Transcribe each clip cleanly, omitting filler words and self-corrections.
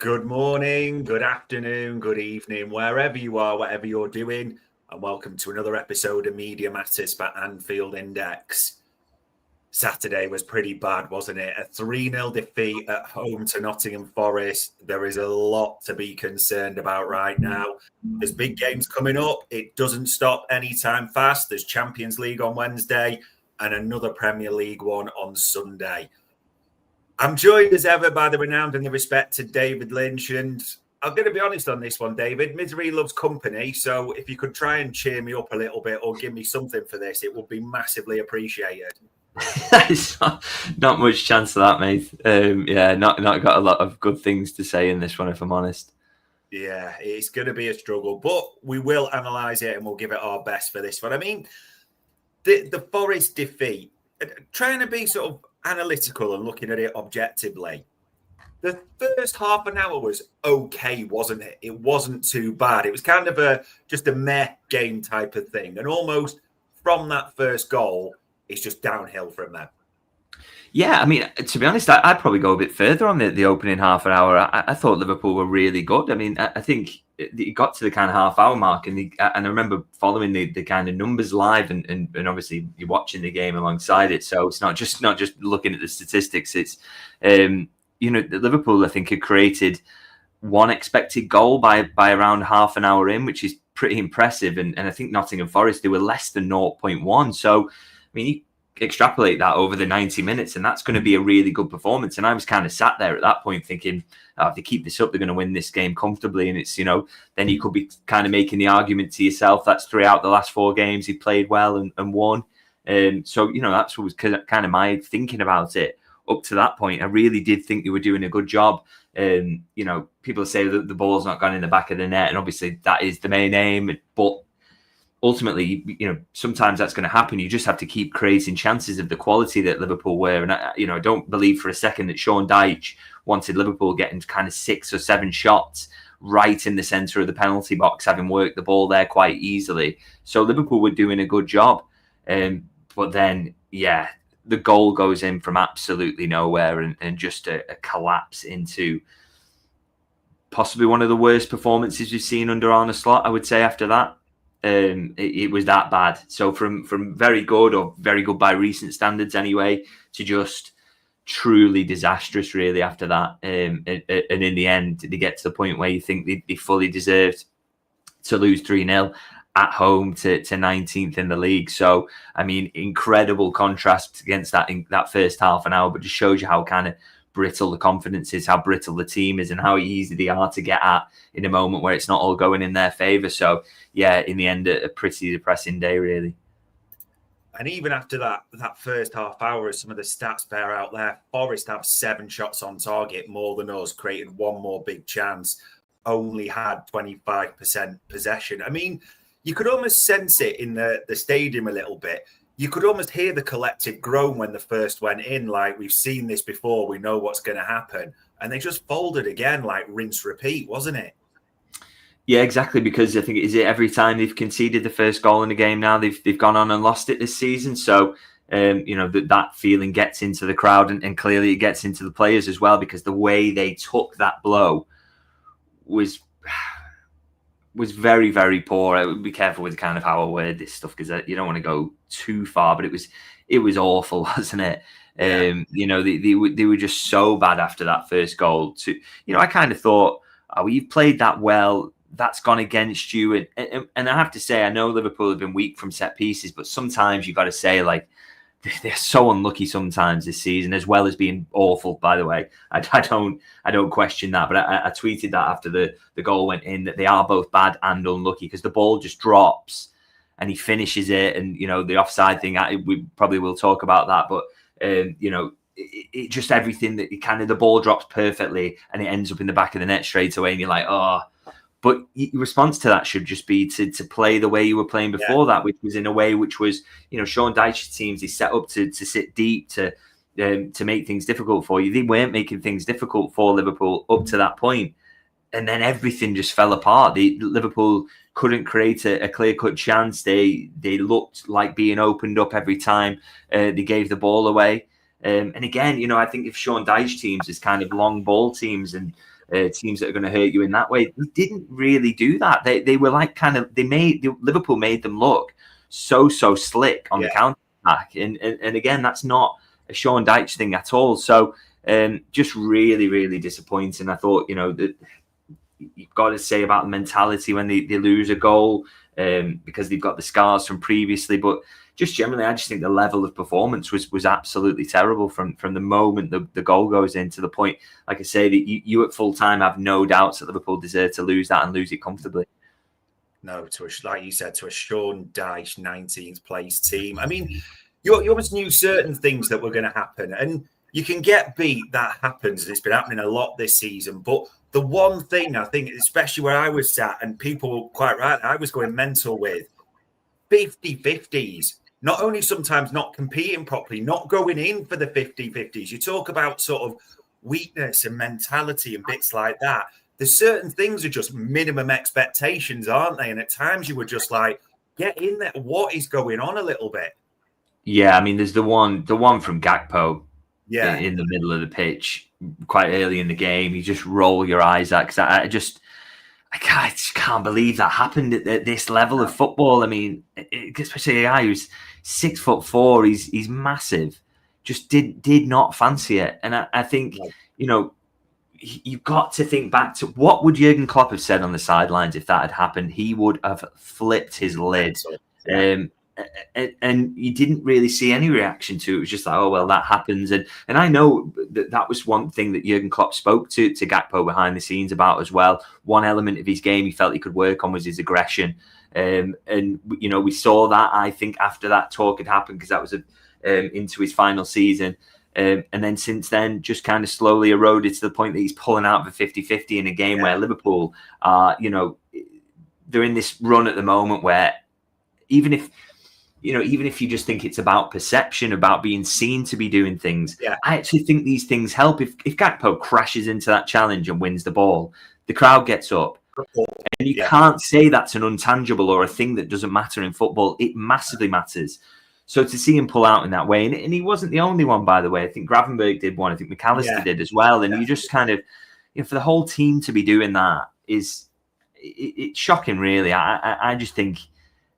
Good morning, good afternoon, good evening, wherever you are, whatever you're doing, and welcome to another episode of Media Matters by Anfield Index. Saturday was pretty bad, wasn't it? A 3-0 defeat at home to Nottingham Forest. There is a lot to be concerned about right now. There's big games coming up. It doesn't stop anytime fast. There's Champions League on Wednesday and another Premier League one on Sunday. I'm joined as ever by the renowned and the respected David Lynch, and I'm going to be honest on this one, David. Misery loves company, so if you could try and cheer me up a little bit or give me something for this, it would be massively appreciated. It's not much chance of that, mate. Not got a lot of good things to say in this one, if I'm honest. Yeah, it's going to be a struggle, but we will analyse it and we'll give it our best for this one. I mean, the Forest defeat, trying to be sort of analytical and looking at it objectively, the first half an hour was okay, wasn't it? It wasn't too bad. It was kind of just a meh game type of thing. And almost from that first goal, it's just downhill from there. Yeah, I mean, to be honest, I'd probably go a bit further on the opening half an hour. I thought Liverpool were really good. I mean, I think it got to the kind of half-hour mark, and I remember following the kind of numbers live, and obviously you're watching the game alongside it, so it's not just looking at the statistics. It's Liverpool, I think, had created one expected goal by around half an hour in, which is pretty impressive, and I think Nottingham Forest, they were less than 0.1. So, I mean, you extrapolate that over the 90 minutes, and that's going to be a really good performance. And I was kind of sat there at that point thinking, if they keep this up, they're going to win this game comfortably. And it's, then you could be kind of making the argument to yourself, that's 3 out the last 4 games he played well and won. So, that's what was kind of my thinking about it up to that point. I really did think they were doing a good job. People say that the ball's not gone in the back of the net, and obviously that is the main aim, but ultimately, sometimes that's going to happen. You just have to keep creating chances of the quality that Liverpool were. And I don't believe for a second that Sean Dyche wanted Liverpool getting kind of 6 or 7 shots right in the centre of the penalty box, having worked the ball there quite easily. So Liverpool were doing a good job. But then, the goal goes in from absolutely nowhere and just a collapse into possibly one of the worst performances we've seen under Arne Slot, I would say, after that. It was that bad. So from very good, or very good by recent standards anyway, to just truly disastrous really after that. And in the end, they get to the point where you think they fully deserved to lose 3-0 at home to 19th in the league. So, I mean, incredible contrast against that in that first half an hour, but just shows you how kind of brittle the confidence is, how brittle the team is, and how easy they are to get at in a moment where it's not all going in their favour. So, in the end, a pretty depressing day, really. And even after that first half hour, as some of the stats bear out there, Forest have 7 shots on target, more than us, created 1 more big chance, only had 25% possession. I mean, you could almost sense it in the stadium a little bit. You could almost hear the collective groan when the first went in, like, we've seen this before, we know what's going to happen. And they just folded again, like rinse, repeat, wasn't it? Yeah, exactly, because I think, is it every time they've conceded the first goal in the game now, they've gone on and lost it this season. So, that feeling gets into the crowd, and clearly it gets into the players as well, because the way they took that blow was very, very poor. I would be careful with kind of how I word this stuff, because you don't want to go too far, but it was awful, wasn't it? They were just so bad after that first goal. I kind of thought, you've played that well, that's gone against you. And I have to say, I know Liverpool have been weak from set pieces, but sometimes you've got to say, like, they're so unlucky sometimes this season, as well as being awful, by the way. I don't question that, but I tweeted that after the goal went in, that they are both bad and unlucky, because the ball just drops and he finishes it. And, the offside thing, we probably will talk about that, but, it just everything that the ball drops perfectly and it ends up in the back of the net straight away. And you're like, oh. But your response to that should just be to play the way you were playing before that, which was in a way which was, Sean Dyche's teams is set up to sit deep, to make things difficult for you. They weren't making things difficult for Liverpool up to that point. And then everything just fell apart. Liverpool couldn't create a clear-cut chance. They looked like being opened up every time they gave the ball away. And again, I think if Sean Dyche teams is kind of long ball teams, and teams that are going to hurt you in that way. They didn't really do that. They were like Liverpool made them look so slick on the counter attack, and again, that's not a Sean Dyche thing at all. So just really disappointing. I thought, that you've got to say about the mentality when they lose a goal, because they've got the scars from previously, but just generally, I just think the level of performance was absolutely terrible from the moment the goal goes in to the point, like I say, that you at full time have no doubts that Liverpool deserve to lose that and lose it comfortably. No, like you said, to a Sean Dyche 19th place team. I mean, you almost knew certain things that were going to happen, and you can get beat. That happens. It's been happening a lot this season. But the one thing I think, especially where I was sat, and people were quite right, I was going mental with 50-50s. Not only sometimes not competing properly, not going in for the 50-50s. You talk about sort of weakness and mentality and bits like that. There's certain things are just minimum expectations, aren't they? And at times you were just like, get in there. What is going on a little bit? Yeah, I mean, there's the one from Gakpo in the middle of the pitch quite early in the game. You just roll your eyes at, because I just can't believe that happened at this level of football. I mean, especially a guy who's 6'4", he's massive, just did not fancy it. And I think, you've got to think back to what would Jurgen Klopp have said on the sidelines if that had happened. He would have flipped his lid. And you didn't really see any reaction to it. It was just like, oh, well, that happens. And I know that was one thing that Jurgen Klopp spoke to Gakpo behind the scenes about as well. One element of his game he felt he could work on was his aggression. And we saw that, I think, after that talk had happened, because that was into his final season. And then since then, just kind of slowly eroded to the point that he's pulling out of a 50-50 in a game where Liverpool are, they're in this run at the moment where even if you just think it's about perception, about being seen to be doing things, I actually think these things help. If Gakpo crashes into that challenge and wins the ball, the crowd gets up. And you can't say that's an intangible or a thing that doesn't matter in football. It massively matters. So to see him pull out in that way, and he wasn't the only one, by the way. I think Gravenberch did one. I think McAllister did as well. And you just kind of, for the whole team to be doing that it's shocking, really. I just think,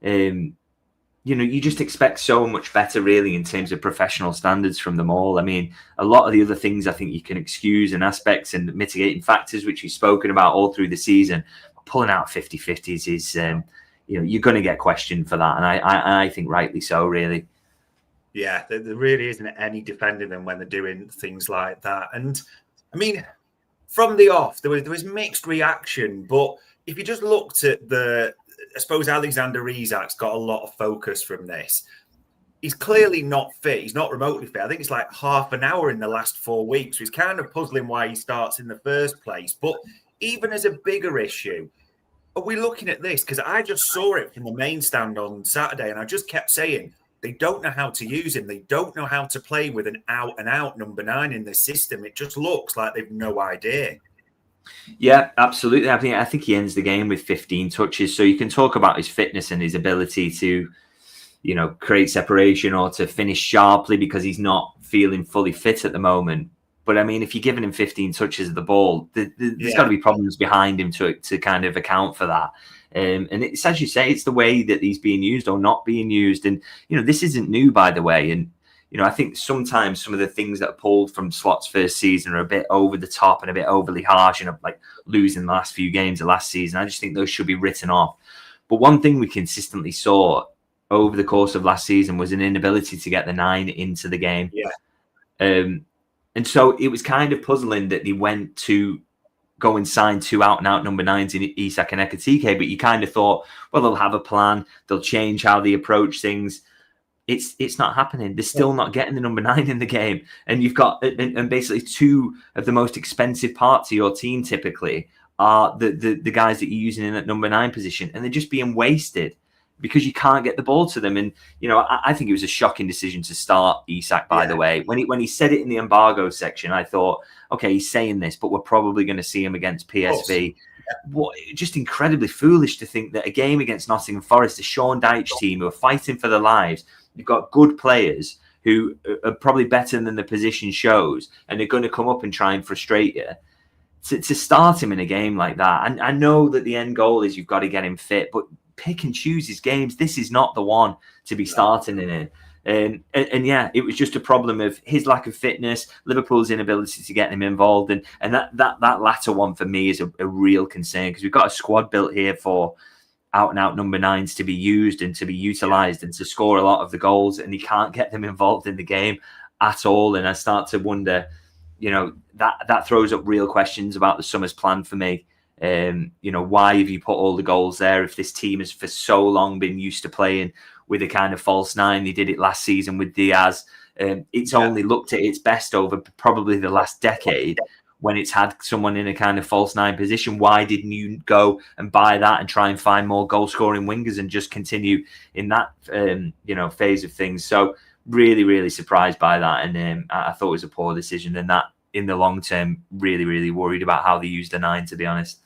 you just expect so much better, really, in terms of professional standards from them all. I mean, a lot of the other things I think you can excuse and aspects and mitigating factors, which you've spoken about all through the season, pulling out 50-50s is, you're going to get questioned for that. And I think rightly so, really. Yeah, there really isn't any defending them when they're doing things like that. And I mean, from the off, there was mixed reaction. But if you just looked at I suppose Alexander Isak's got a lot of focus from this. He's clearly not fit. He's not remotely fit. I think it's like half an hour in the last 4 weeks. So it's kind of puzzling why he starts in the first place. But even as a bigger issue, are we looking at this? Because I just saw it from the main stand on Saturday, and I just kept saying, they don't know how to use him. They don't know how to play with an out-and-out number 9 in this system. It just looks like they've no idea. Yeah, absolutely. I think he ends the game with 15 touches. So you can talk about his fitness and his ability to, create separation or to finish sharply because he's not feeling fully fit at the moment. But I mean, if you're giving him 15 touches of the ball, there's got to be problems behind him to kind of account for that. And it's, as you say, it's the way that he's being used or not being used. And, this isn't new, by the way. And, I think sometimes some of the things that are pulled from Slot's first season are a bit over the top and a bit overly harsh, and like losing the last few games of last season. I just think those should be written off. But one thing we consistently saw over the course of last season was an inability to get the 9 into the game. Yeah. And so it was kind of puzzling that they went to go and sign 2 out-and-out number 9s in Isak and Ekitike, but you kind of thought, well, they'll have a plan. They'll change how they approach things. It's not happening. They're still not getting the number 9 in the game. And you've got, and basically 2 of the most expensive parts of your team typically are the guys that you're using in that number 9 position. And they're just being wasted because you can't get the ball to them. And, I think it was a shocking decision to start Isak, by the way. When he said it in the embargo section, I thought, okay, he's saying this, but we're probably going to see him against PSV. What, just incredibly foolish to think that a game against Nottingham Forest, the Sean Dyche team who are fighting for their lives, you've got good players who are probably better than the position shows, and they're going to come up and try and frustrate you. to start him in a game like that. And I know that the end goal is you've got to get him fit, but pick and choose his games. This is not the one to be starting in it. And yeah, it was just a problem of his lack of fitness, Liverpool's inability to get him involved, and that latter one for me is a real concern, because we've got a squad built here for out and out number 9s to be used and to be utilised and to score a lot of the goals, and he can't get them involved in the game at all. And I start to wonder, that throws up real questions about the summer's plan for me. Why have you put all the goals there if this team has for so long been used to playing with a kind of false 9? They did it last season with Diaz. It's only looked at its best over probably the last decade when it's had someone in a kind of false 9 position. Why didn't you go and buy that and try and find more goal scoring wingers and just continue in that phase of things? So really, really surprised by that, and I thought it was a poor decision, and that in the long term really, really worried about how they use the 9, to be honest.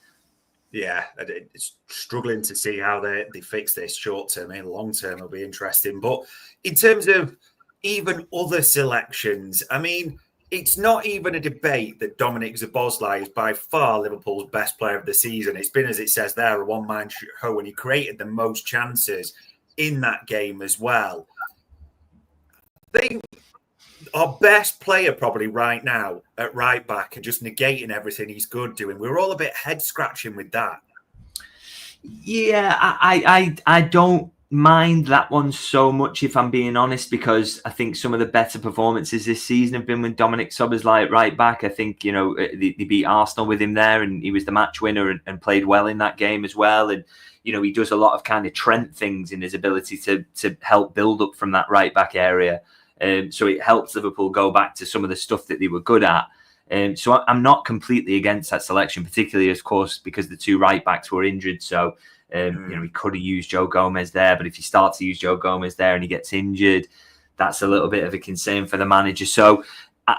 Yeah, it's struggling to see how they fix this short term. Long term will be interesting. But in terms of even other selections, it's not even a debate that Dominic Szoboszlai is by far Liverpool's best player of the season. It's been, as it says there, a one-man show, and he created the most chances in that game as well. I think our best player probably right now at right back and just negating everything he's good doing. We're all a bit head scratching with that. Yeah, I don't mind that one so much, if I'm being honest, because I think some of the better performances this season have been with Dominic Szoboszlai at right back. I think, they beat Arsenal with him there, and he was the match winner and played well in that game as well. And, he does a lot of kind of Trent things in his ability to help build up from that right back area. So it helps Liverpool go back to some of the stuff that they were good at. So I'm not completely against that selection, particularly, of course, because the 2 right backs were injured. So, he could have used Joe Gomez there. But if you start to use Joe Gomez there and he gets injured, that's a little bit of a concern for the manager. So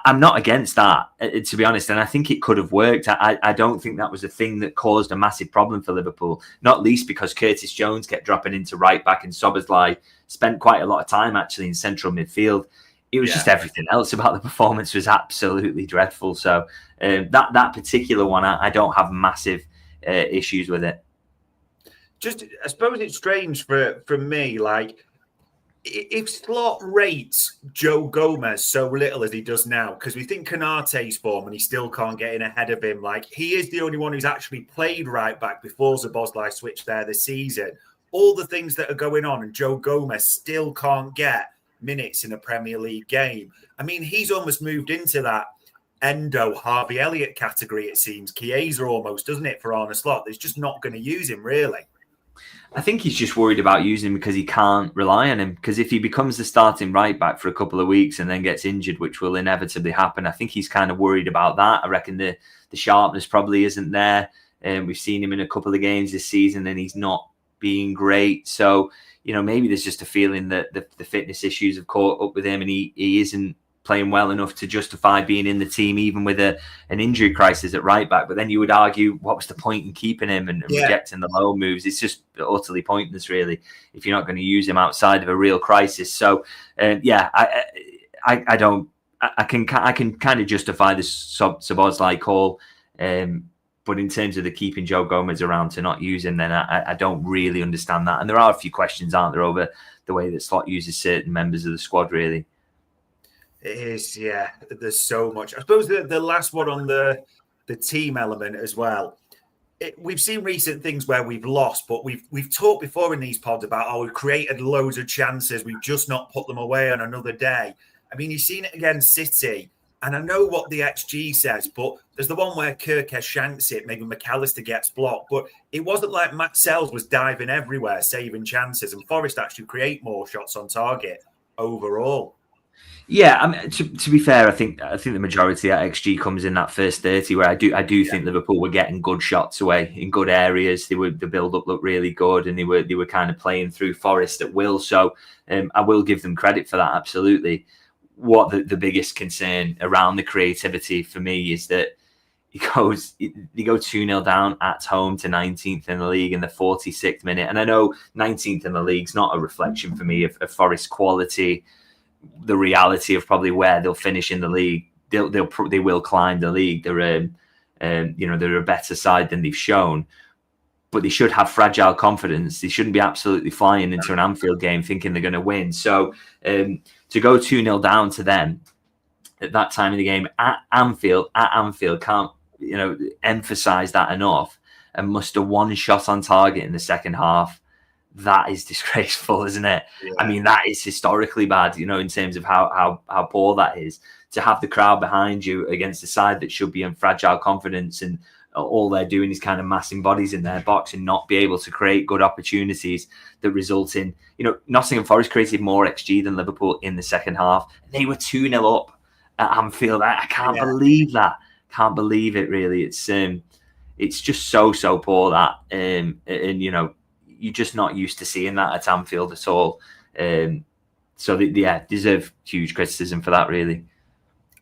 I'm not against that, to be honest. And I think it could have worked. I don't think that was a thing that caused a massive problem for Liverpool, not least because Curtis Jones kept dropping into right back and Szoboszlai spent quite a lot of time actually in central midfield. It was just everything else about the performance was absolutely dreadful. So that particular one, I don't have massive issues with it. Just, I suppose it's strange for me, like, if Slot rates Joe Gomez so little as he does now, because we think Konate's form and he still can't get in ahead of him, like, he is the only one who's actually played right back before Szoboszlai switched there this season. All the things that are going on, and Joe Gomez still can't get minutes in a Premier League game. He's almost moved into that Endo, Harvey Elliott category, it seems. Chiesa almost, doesn't it, for Arne Slot? He's just not going to use him, really. I think he's just worried about using him because he can't rely on him. Because if he becomes the starting right back for a couple of weeks and then gets injured, which will inevitably happen, I think he's kind of worried about that. I reckon the sharpness probably isn't there. We've seen him in a couple of games this season and he's not being great. So, maybe there's just a feeling that the fitness issues have caught up with him and he isn't playing well enough to justify being in the team, even with an injury crisis at right back. But then you would argue, what was the point in keeping him and rejecting the low moves? It's just utterly pointless, really, if you're not going to use him outside of a real crisis. So, I can kind of justify this Szoboszlai call. But in terms of the keeping Joe Gomez around to not use him, then I don't really understand that. And there are a few questions, aren't there, over the way that Slot uses certain members of the squad, really. It is, yeah. There's so much. I suppose the last one on the team element as well. We've seen recent things where we've lost, but we've talked before in these pods about we've created loads of chances. We've just not put them away on another day. You've seen it against City. And I know what the XG says, but there's the one where Kerkez shanks it, maybe McAllister gets blocked. But it wasn't like Matt Sells was diving everywhere, saving chances. And Forest actually create more shots on target overall. Yeah, to be fair, I think the majority of that XG comes in that first 30, where I do think Liverpool were getting good shots away in good areas. The build up looked really good, and they were kind of playing through Forest at will. So I will give them credit for that, absolutely. What the biggest concern around the creativity for me is that they go 2-0 down at home to 19th in the league in the 46th minute, and I know 19th in the league's not a reflection for me of Forest quality. The reality of probably where they'll finish in the league, they will climb the league. They're they're a better side than they've shown. But they should have fragile confidence. They shouldn't be absolutely flying into an Anfield game thinking they're going to win. So to go 2-0 down to them at that time in the game at Anfield, can't emphasize that enough, and muster one shot on target in the second half. That is disgraceful, isn't it? Yeah. I mean, that is historically bad, in terms of how poor that is. To have the crowd behind you against a side that should be in fragile confidence, and all they're doing is kind of massing bodies in their box and not be able to create good opportunities that result in, Nottingham Forest created more XG than Liverpool in the second half. They were 2-0 up at Anfield. I can't believe that. Can't believe it, really. It's just so poor that, and you're just not used to seeing that at Anfield at all. So they deserve huge criticism for that, really.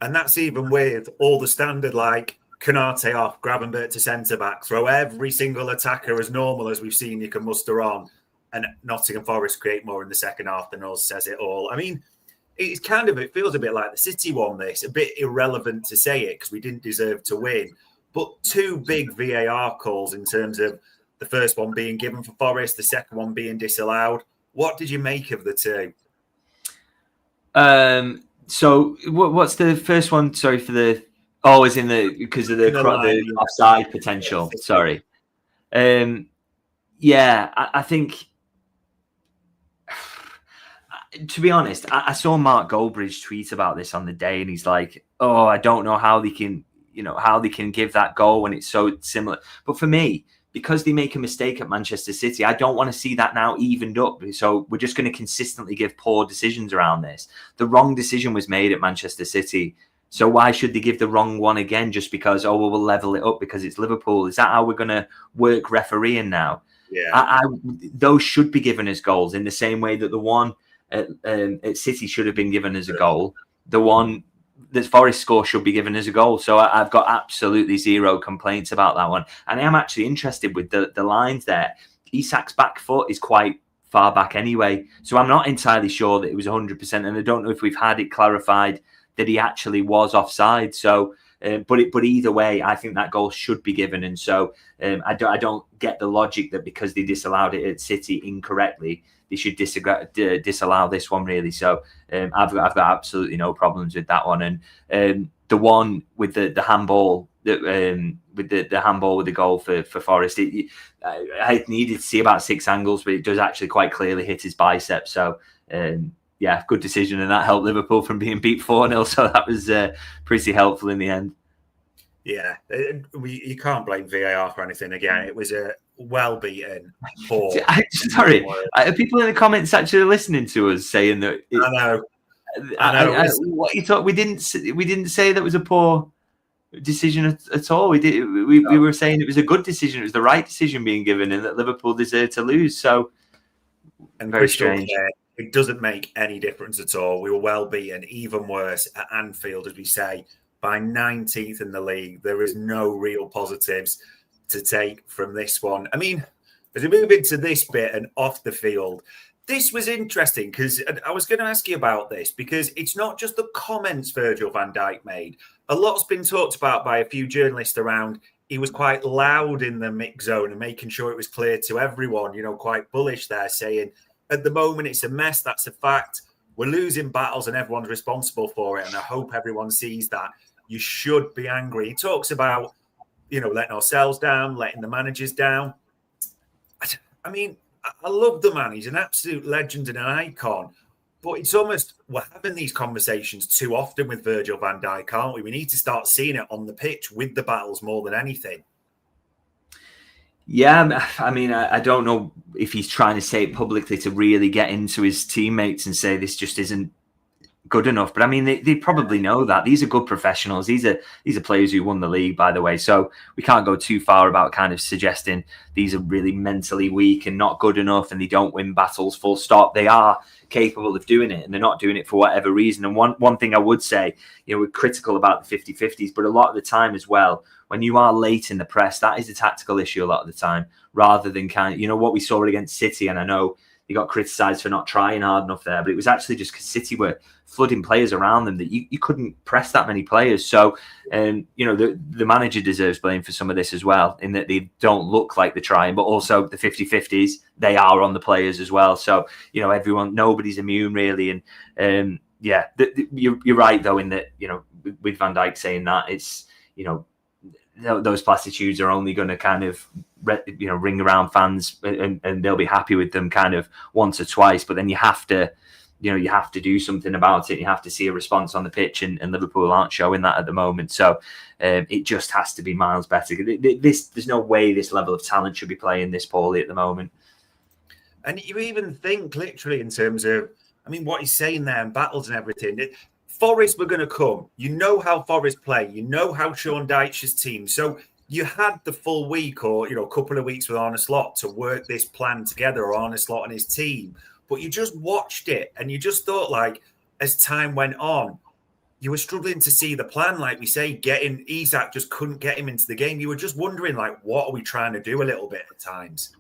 And that's even with all the standard, like Konate off, Gravenberch to centre-back, throw every single attacker as normal as we've seen you can muster on, and Nottingham Forest create more in the second half than us, says it all. I mean, it feels a bit like the City won this, a bit irrelevant to say it because we didn't deserve to win. But two big VAR calls in terms of the first one being given for Forest, the second one being disallowed. What did you make of the two? So what's the first one? Sorry for the... Oh, it's because of the offside potential. Yeah. Sorry. I think... To be honest, I saw Mark Goldbridge tweet about this on the day, and he's like, "Oh, I don't know how they can, give that goal when it's so similar." But for me, because they make a mistake at Manchester City, I don't want to see that now evened up. So we're just going to consistently give poor decisions around this. The wrong decision was made at Manchester City. So why should they give the wrong one again just because, we'll level it up because it's Liverpool? Is that how we're going to work refereeing now? Yeah. Those should be given as goals in the same way that the one at City should have been given as a goal. The one that Forest score should be given as a goal. So I've got absolutely zero complaints about that one. And I am actually interested with the lines there. Isak's back foot is quite far back anyway. So I'm not entirely sure that it was 100%. And I don't know if we've had it clarified that he actually was offside. So, but either way, I think that goal should be given. And so I don't get the logic that because they disallowed it at City incorrectly, they should disallow this one, really. So I've got absolutely no problems with that one. And the one with the handball, with the handball with the goal for Forest, I needed to see about 6 angles, but it does actually quite clearly hit his bicep. So good decision, and that helped Liverpool from being beat 4-0. So that was pretty helpful in the end. Yeah, you can't blame VAR for anything. Again, it was a well-beaten, poor. Sorry, are people in the comments actually listening to us saying that? I know. What you thought? We didn't say that was a poor decision at all. We were saying it was a good decision. It was the right decision being given, and that Liverpool deserved to lose. So, and very strange. It doesn't make any difference at all. We were well beaten. Even worse at Anfield, as we say, by 19th in the league. There is no real positives to take from this one. I mean, as we move into this bit and off the field, this was interesting because I was going to ask you about this because it's not just the comments Virgil van Dijk made. A lot's been talked about by a few journalists around. He was quite loud in the mix zone and making sure it was clear to everyone, quite bullish there, saying, at the moment, it's a mess. That's a fact. We're losing battles and everyone's responsible for it. And I hope everyone sees that. You should be angry. He talks about, letting ourselves down, letting the managers down. I mean, I love the man. He's an absolute legend and an icon. But it's almost, we're having these conversations too often with Virgil van Dijk, aren't we? We need to start seeing it on the pitch with the battles more than anything. Yeah, I mean, I don't know if he's trying to say it publicly to really get into his teammates and say this just isn't good enough. But I mean, they probably know that. These are good professionals. These are players who won the league, by the way. So we can't go too far about kind of suggesting these are really mentally weak and not good enough and they don't win battles, full stop. They are capable of doing it and they're not doing it for whatever reason. And one thing I would say, we're critical about the 50-50s, but a lot of the time as well, when you are late in the press, that is a tactical issue a lot of the time, rather than kind of, what we saw against City. And I know he got criticised for not trying hard enough there, but it was actually just because City were flooding players around them that you couldn't press that many players. So, the manager deserves blame for some of this as well, in that they don't look like they're trying, but also the 50-50s, they are on the players as well. So, nobody's immune really. And you're right though, in that, with Van Dijk saying that, it's, those platitudes are only going to kind of, ring around fans and they'll be happy with them kind of once or twice. But then you have to do something about it. You have to see a response on the pitch, and Liverpool aren't showing that at the moment. So it just has to be miles better. There's no way this level of talent should be playing this poorly at the moment. And you even think literally in terms of, what he's saying there and battles and everything. Forest were going to come. You know how Forest play. You know how Sean Dyche's team. So you had the full week or, a couple of weeks with Arne Slot to work this plan together, or Arne Slot and his team. But you just watched it and you just thought, like, as time went on, you were struggling to see the plan. Like we say, getting Isak, just couldn't get him into the game. You were just wondering, like, what are we trying to do a little bit at times?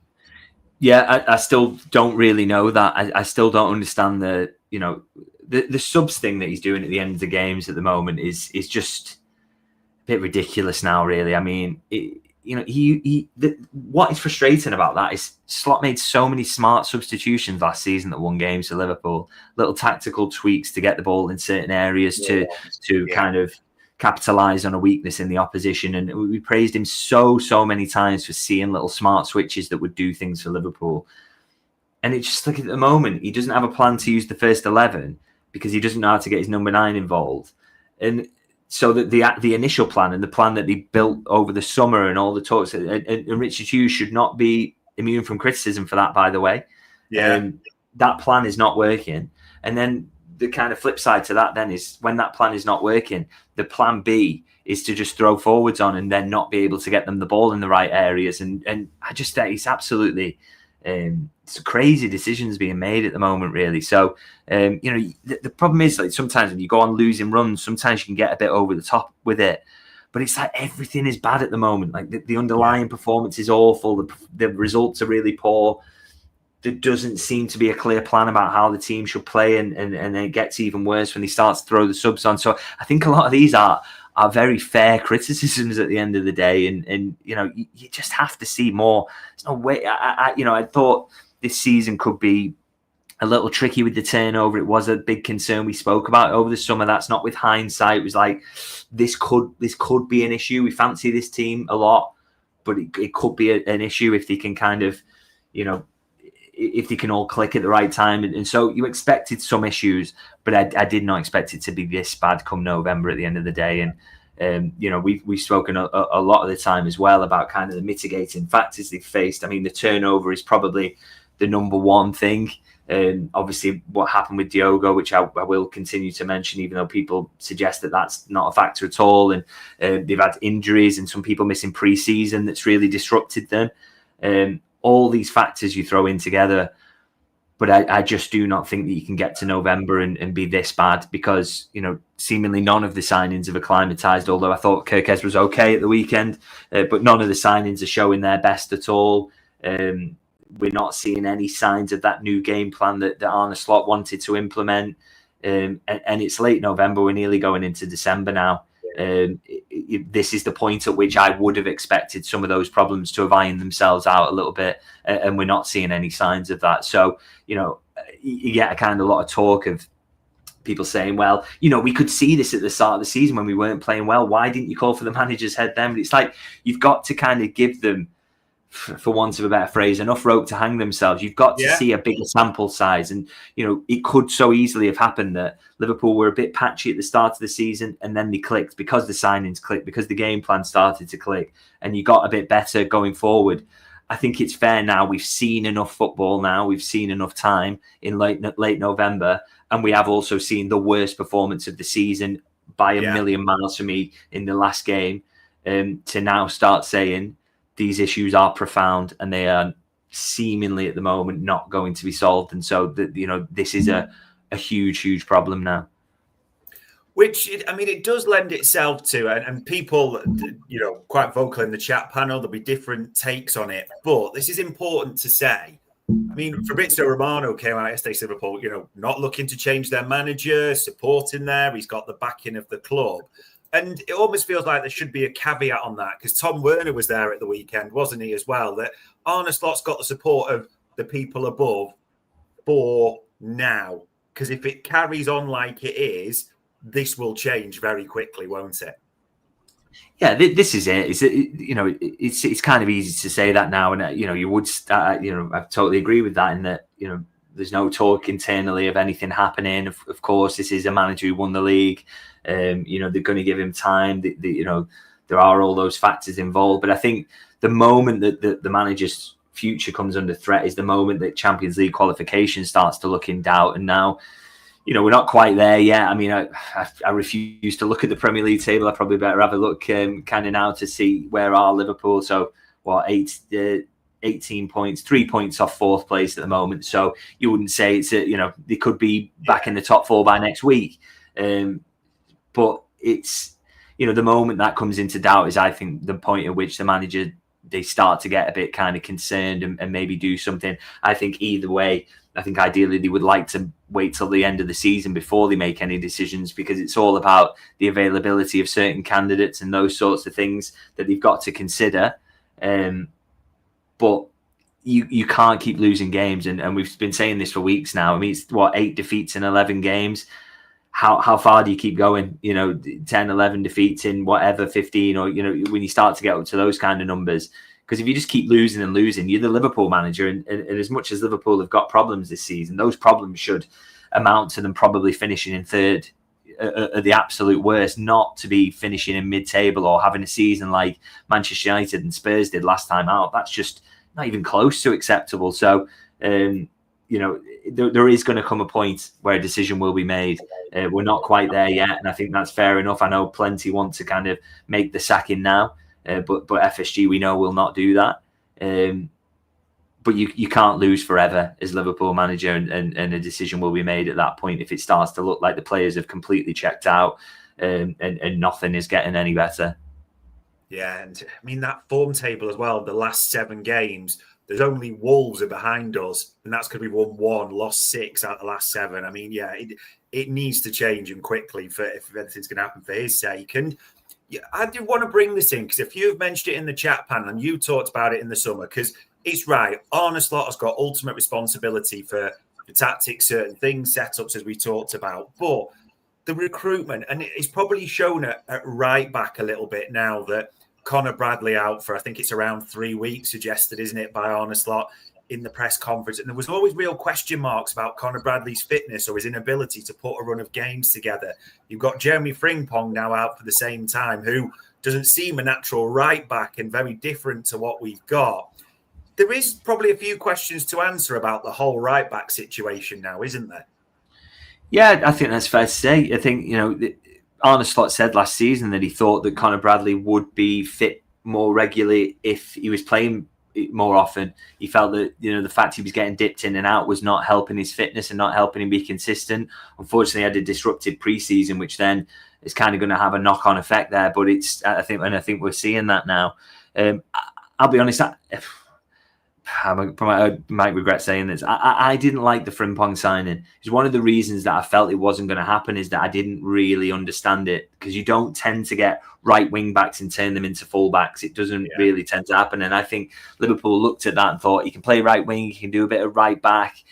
Yeah, I still don't really know that. I still don't understand the subs thing that he's doing at the end of the games at the moment is just a bit ridiculous now, really. What is frustrating about that is Slot made so many smart substitutions last season that won games for Liverpool. Little tactical tweaks to get the ball in certain areas to kind of capitalise on a weakness in the opposition. And we praised him so many times for seeing little smart switches that would do things for Liverpool. And it's just like, at the moment, he doesn't have a plan to use the first 11 because he doesn't know how to get his number 9 involved. And so that the initial plan and the plan that they built over the summer and all the talks, and Richard Hughes should not be immune from criticism for that, by the way. Yeah. That plan is not working. And then the kind of flip side to that then is, when that plan is not working, the plan B is to just throw forwards on and then not be able to get them the ball in the right areas. And I just think it's absolutely it's crazy decisions being made at the moment, really. So, the problem is, like, sometimes when you go on losing runs, sometimes you can get a bit over the top with it. But it's like everything is bad at the moment. Like the underlying performance is awful. The results are really poor. There doesn't seem to be a clear plan about how the team should play, and then it gets even worse when they start to throw the subs on. So I think a lot of these are very fair criticisms at the end of the day, and you just have to see more. There's no way. I thought this season could be a little tricky with the turnover. It was a big concern we spoke about over the summer. That's not with hindsight. It was like, this could be an issue. We fancy this team a lot, but it could be an issue if they can kind of, if they can all click at the right time. And so you expected some issues, but I did not expect it to be this bad come November at the end of the day. And, we've spoken a lot of the time as well about kind of the mitigating factors they've faced. I mean, the turnover is probably the number one thing. Obviously, what happened with Diogo, which I will continue to mention, even though people suggest that that's not a factor at all. And they've had injuries and some people missing pre-season that's really disrupted them. All these factors you throw in together, but I just do not think that you can get to November and be this bad, because, seemingly none of the signings have acclimatised, although I thought Kerkez was okay at the weekend, but none of the signings are showing their best at all. We're not seeing any signs of that new game plan that Arne Slot wanted to implement. And it's late November. We're nearly going into December now. This is the point at which I would have expected some of those problems to have ironed themselves out a little bit. And we're not seeing any signs of that. So, you get a kind of lot of talk of people saying, well, we could see this at the start of the season when we weren't playing well. Why didn't you call for the manager's head then? But it's like, you've got to kind of give them, for want of a better phrase, enough rope to hang themselves. You've got to see a bigger sample size. And, it could so easily have happened that Liverpool were a bit patchy at the start of the season, and then they clicked because the signings clicked, because the game plan started to click, and you got a bit better going forward. I think it's fair now. We've seen enough football now. We've seen enough time in late November, and we have also seen the worst performance of the season by a million miles for me in the last game, to now start saying these issues are profound and they are seemingly at the moment not going to be solved. And so, this is a huge problem now. Which, it does lend itself to, and people, quite vocal in the chat panel, there'll be different takes on it. But this is important to say. I mean, Fabrizio Romano came out yesterday, said Liverpool, not looking to change their manager, supporting there. He's got the backing of the club. And it almost feels like there should be a caveat on that, because Tom Werner was there at the weekend, wasn't he, as well? That Arne Slot's got the support of the people above for now. Because if it carries on like it is, this will change very quickly, won't it? Yeah, this is it. It's kind of easy to say that now, and you would start. I totally agree with that. In that, there's no talk internally of anything happening. Of course, this is a manager who won the league. They're going to give him time. There are all those factors involved. But I think the moment that the manager's future comes under threat is the moment that Champions League qualification starts to look in doubt. And now, we're not quite there yet. I mean, I refuse to look at the Premier League table. I probably better have a look kind of now to see where are Liverpool. So, 18 points, 3 points off fourth place at the moment. So you wouldn't say it's they could be back in the top four by next week. But it's, the moment that comes into doubt is, I think, the point at which the manager, they start to get a bit kind of concerned and maybe do something. I think either way, I think ideally they would like to wait till the end of the season before they make any decisions, because it's all about the availability of certain candidates and those sorts of things that they've got to consider. But you can't keep losing games. And we've been saying this for weeks now. I mean, it's 8 defeats in 11 games. How far do you keep going? 10, 11 defeats in whatever, 15, or, when you start to get up to those kind of numbers. Because if you just keep losing and losing, you're the Liverpool manager. And as much as Liverpool have got problems this season, those problems should amount to them probably finishing in third at the absolute worst, not to be finishing in mid-table or having a season like Manchester United and Spurs did last time out. That's just not even close to acceptable. So, there is going to come a point where a decision will be made. We're not quite there yet, and I think that's fair enough. I know plenty want to kind of make the sacking now, but FSG, we know, will not do that. But you can't lose forever as Liverpool manager, and a decision will be made at that point if it starts to look like the players have completely checked out and nothing is getting any better. Yeah, and I mean, that form table as well, the last 7 games, there's only Wolves are behind us, and that's because we won 1, lost 6 out of the last 7. I mean, yeah, it needs to change, and quickly, if anything's going to happen for his sake. And yeah, I do want to bring this in, because if you've mentioned it in the chat panel and you talked about it in the summer, because it's right, Arne Slot has got ultimate responsibility for the tactics, certain things, setups, as we talked about. But the recruitment, and it's probably shown at right back a little bit now that Connor Bradley out for, I think it's around 3 weeks, suggested, isn't it, by Arne Slot in the press conference. And there was always real question marks about Connor Bradley's fitness or his inability to put a run of games together. You've got Jeremy Frimpong now out for the same time, who doesn't seem a natural right back and very different to what we've got. There is probably a few questions to answer about the whole right back situation now, isn't there? Yeah, I think that's fair to say. I think, Arne Slot said last season that he thought that Connor Bradley would be fit more regularly if he was playing more often. He felt that, the fact he was getting dipped in and out was not helping his fitness and not helping him be consistent. Unfortunately, he had a disrupted preseason, which then is kind of going to have a knock-on effect there. But I think we're seeing that now. I'll be honest, I might regret saying this. I didn't like the Frimpong signing. It's one of the reasons that I felt it wasn't going to happen, is that I didn't really understand it, because you don't tend to get right wing backs and turn them into full backs. It doesn't really tend to happen. And I think Liverpool looked at that and thought, he can play right wing, he can do a bit of right back.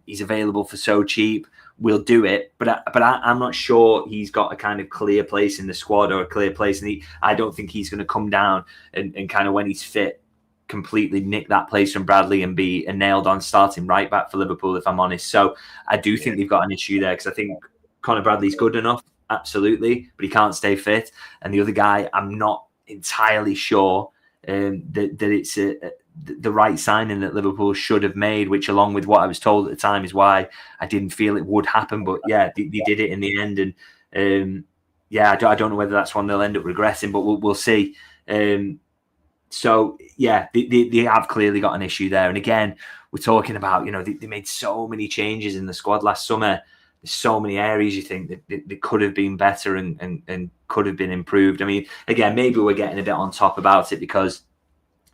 He's available for so cheap. We'll do it. But I'm not sure he's got a kind of clear place in the squad or a clear place. And I don't think he's going to come down and kind of, when he's fit, completely nick that place from Bradley and be a nailed on starting right back for Liverpool, if I'm honest. So I do think they've got an issue there, because I think Connor Bradley's good enough, absolutely, but he can't stay fit. And the other guy, I'm not entirely sure that it's the right signing that Liverpool should have made, which, along with what I was told at the time, is why I didn't feel it would happen. But yeah, they did it in the end. And I don't know whether that's one they'll end up regretting, but we'll see. So, yeah, they have clearly got an issue there. And again, we're talking about, they made so many changes in the squad last summer. There's so many areas you think that they could have been better and could have been improved. I mean, again, maybe we're getting a bit on top about it because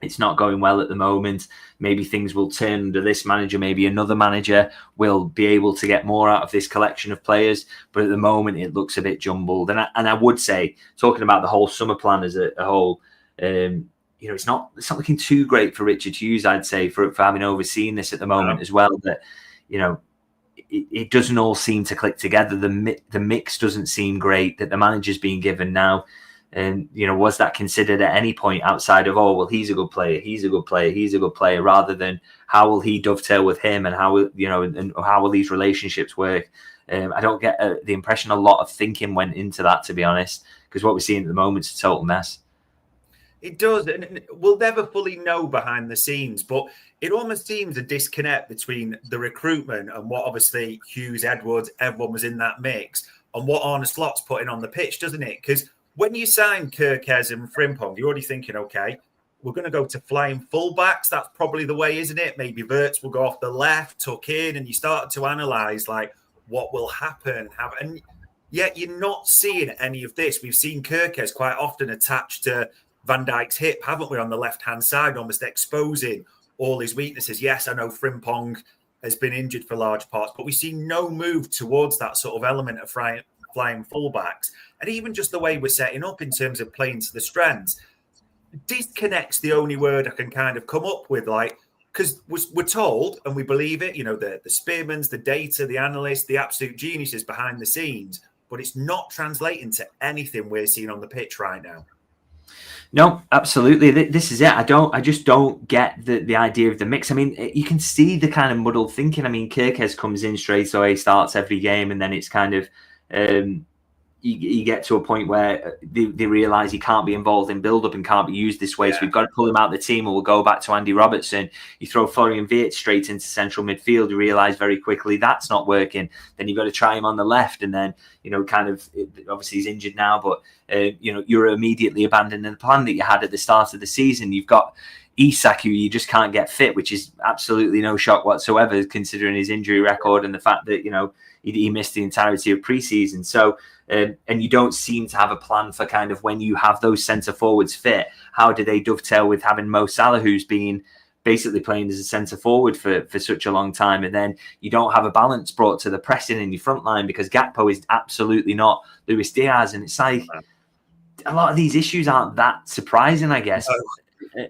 It's not going well at the moment. Maybe things will turn under this manager. Maybe another manager will be able to get more out of this collection of players. But at the moment, it looks a bit jumbled. And I would say, talking about the whole summer plan as a whole, it's not looking too great for Richard Hughes, I'd say, for having overseen this at the moment as well. That, it doesn't all seem to click together. The mix doesn't seem great that the manager's being given now. And, was that considered at any point outside of, he's a good player, he's a good player, he's a good player, rather than how will he dovetail with him and how will these relationships work? I don't get the impression a lot of thinking went into that, to be honest, because what we're seeing at the moment is a total mess. It does. And we'll never fully know behind the scenes, but it almost seems a disconnect between the recruitment and what obviously Hughes, Edwards, everyone was in that mix, and what Arne Slot's putting on the pitch, doesn't it? Because when you sign Kerkez and Frimpong, you're already thinking, okay, we're going to go to flying fullbacks. That's probably the way, isn't it? Maybe Wirtz will go off the left, tuck in, and you start to analyse, like, what will happen. And yet you're not seeing any of this. We've seen Kerkez quite often attached to Van Dijk's hip, haven't we, on the left-hand side, almost exposing all his weaknesses. Yes, I know Frimpong has been injured for large parts, but we see no move towards that sort of element of flying fullbacks. And even just the way we're setting up in terms of playing to the strengths, disconnect's the only word I can kind of come up with, because we're told, and we believe it, the Spearmans, the data, the analysts, the absolute geniuses behind the scenes, but it's not translating to anything we're seeing on the pitch right now. No, absolutely. This is it. I just don't get the idea of the mix. I mean, you can see the kind of muddled thinking. I mean, Kerkez comes in straight away, starts every game, and then it's kind of you get to a point where they realise he can't be involved in build-up and can't be used this way. Yeah. So we've got to pull him out of the team, and we'll go back to Andy Robertson. You throw Florian Wirtz straight into central midfield. You realise very quickly that's not working. Then you've got to try him on the left, and then obviously he's injured now, but you're immediately abandoning the plan that you had at the start of the season. You've got Isak, who you just can't get fit, which is absolutely no shock whatsoever, considering his injury record and the fact that he missed the entirety of pre-season. So, and you don't seem to have a plan for kind of when you have those centre forwards fit, how do they dovetail with having Mo Salah, who's been basically playing as a centre forward for such a long time, and then you don't have a balance brought to the pressing in your front line because Gakpo is absolutely not Luis Diaz, and it's like a lot of these issues aren't that surprising, I guess.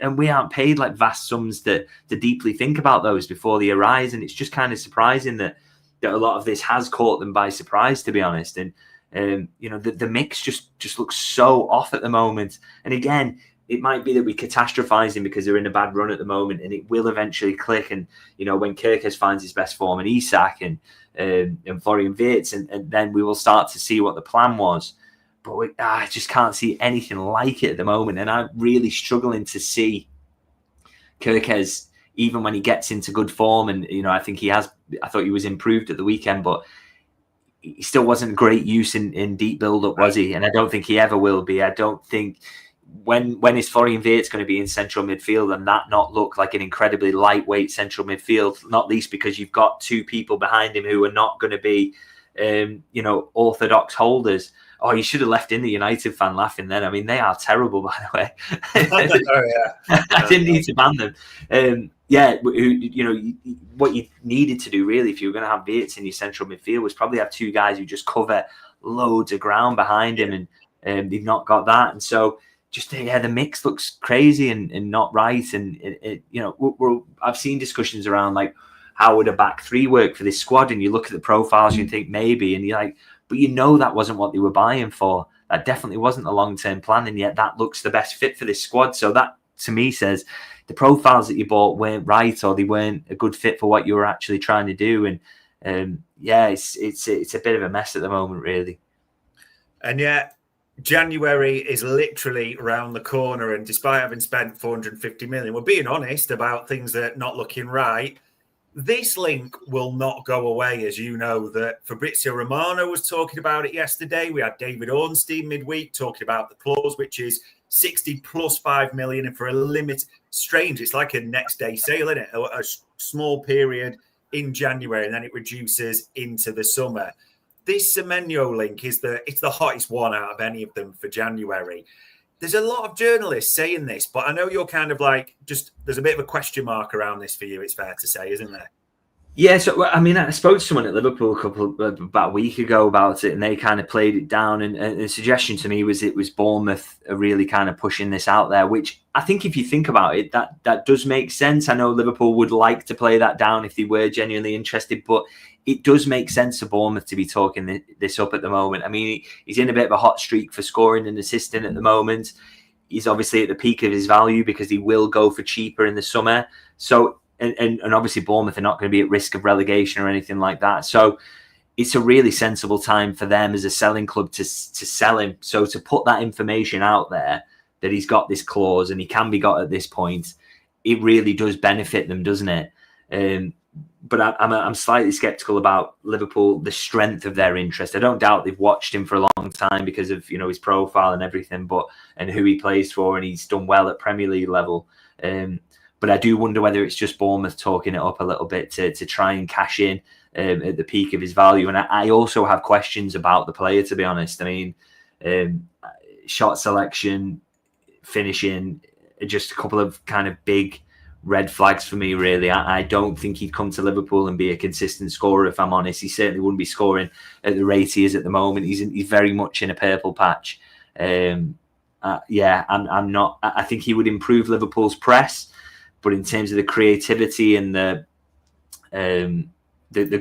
And we aren't paid like vast sums to deeply think about those before they arise, and it's just kind of surprising that a lot of this has caught them by surprise, to be honest. And the mix just looks so off at the moment. And again, it might be that we're catastrophizing because they're in a bad run at the moment, and it will eventually click. And when Kerkez finds his best form, and Isak and Florian Wirtz, and then we will start to see what the plan was. But I just can't see anything like it at the moment, and I'm really struggling to see Kerkez even when he gets into good form. And I think he has. I thought he was improved at the weekend, but he still wasn't great use in deep build-up, was he? And I don't think he ever will be. I don't think when is Florian Wirtz going to be in central midfield and that not look like an incredibly lightweight central midfield, not least because you've got two people behind him who are not going to be, orthodox holders. Oh, you should have left in the United fan laughing then. I mean, they are terrible, by the way. I didn't need to ban them. What you needed to do, really, if you were going to have Wirtz in your central midfield, was probably have two guys who just cover loads of ground behind him, and they've not got that. And so, the mix looks crazy and not right. And I've seen discussions around like, how would a back three work for this squad? And you look at the profiles, you think maybe, and you're like, but that wasn't what they were buying for. That definitely wasn't the long-term plan, and yet that looks the best fit for this squad. So that, to me, says the profiles that you bought weren't right, or they weren't a good fit for what you were actually trying to do. And it's a bit of a mess at the moment, really. And yet, January is literally around the corner, and despite having spent 450 million, we're being honest about things that are not looking right. This link will not go away, as you know, that Fabrizio Romano was talking about it yesterday. We had David Ornstein midweek talking about the clause, which is 60 plus 5 million, and for a limit. Strange, it's like a next day sale, isn't it? A small period in January, and then it reduces into the summer. This Semenyo link it's the hottest one out of any of them for January. there's a lot of journalists saying this, but I know you're kind of like, just there's a bit of a question mark around this for you, it's fair to say, isn't there? Yeah, so I mean, I spoke to someone at Liverpool about a week ago about it, and they kind of played it down. And the suggestion to me was it was Bournemouth are really kind of pushing this out there, which I think if you think about it, that does make sense. I know Liverpool would like to play that down if they were genuinely interested, but it does make sense for Bournemouth to be talking this up at the moment. I mean, he's in a bit of a hot streak for scoring and assisting at the moment. He's obviously at the peak of his value because he will go for cheaper in the summer. So. And obviously Bournemouth are not going to be at risk of relegation or anything like that. So it's a really sensible time for them as a selling club to sell him. So to put that information out there, that he's got this clause and he can be got at this point, it really does benefit them, doesn't it? But I'm slightly sceptical about Liverpool, the strength of their interest. I don't doubt they've watched him for a long time because of his profile and everything, and who he plays for, and he's done well at Premier League level. But I do wonder whether it's just Bournemouth talking it up a little bit to try and cash in at the peak of his value. And I also have questions about the player, to be honest. I mean, shot selection, finishing, just a couple of kind of big red flags for me, really. I don't think he'd come to Liverpool and be a consistent scorer, if I'm honest. He certainly wouldn't be scoring at the rate he is at the moment. He's very much in a purple patch. I'm not. I think he would improve Liverpool's press. But in terms of the creativity and the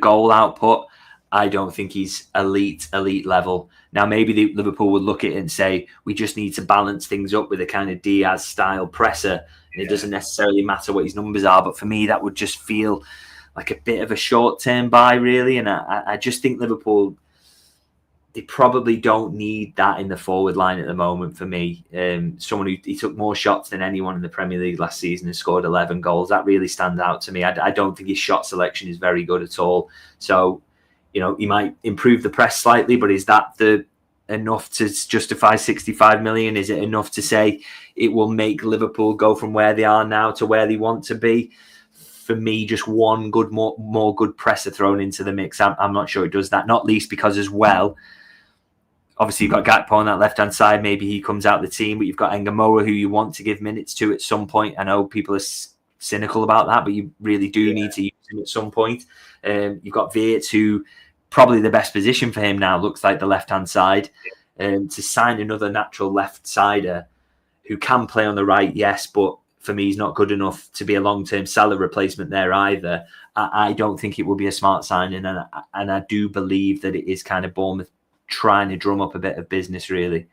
goal output, I don't think he's elite level. Now, maybe Liverpool would look at it and say, we just need to balance things up with a kind of Diaz-style presser. And it doesn't necessarily matter what his numbers are. But for me, that would just feel like a bit of a short-term buy, really. And I just think Liverpool, they probably don't need that in the forward line at the moment for me. Someone he took more shots than anyone in the Premier League last season and scored 11 goals. That really stands out to me. I don't think his shot selection is very good at all. So, he might improve the press slightly, but is that enough to justify 65 million? Is it enough to say it will make Liverpool go from where they are now to where they want to be? For me, just one good, more good presser thrown into the mix. I'm not sure it does that, not least because as well, obviously, you've got Gakpo on that left-hand side. Maybe he comes out of the team, but you've got Ngamoa, who you want to give minutes to at some point. I know people are cynical about that, but you really do need to use him at some point. You've got Wirtz, who probably the best position for him now looks like the left-hand side. To sign another natural left-sider who can play on the right, yes, but for me, he's not good enough to be a long-term Salah replacement there either. I don't think it will be a smart signing, and I do believe that it is kind of Bournemouth trying to drum up a bit of business, really.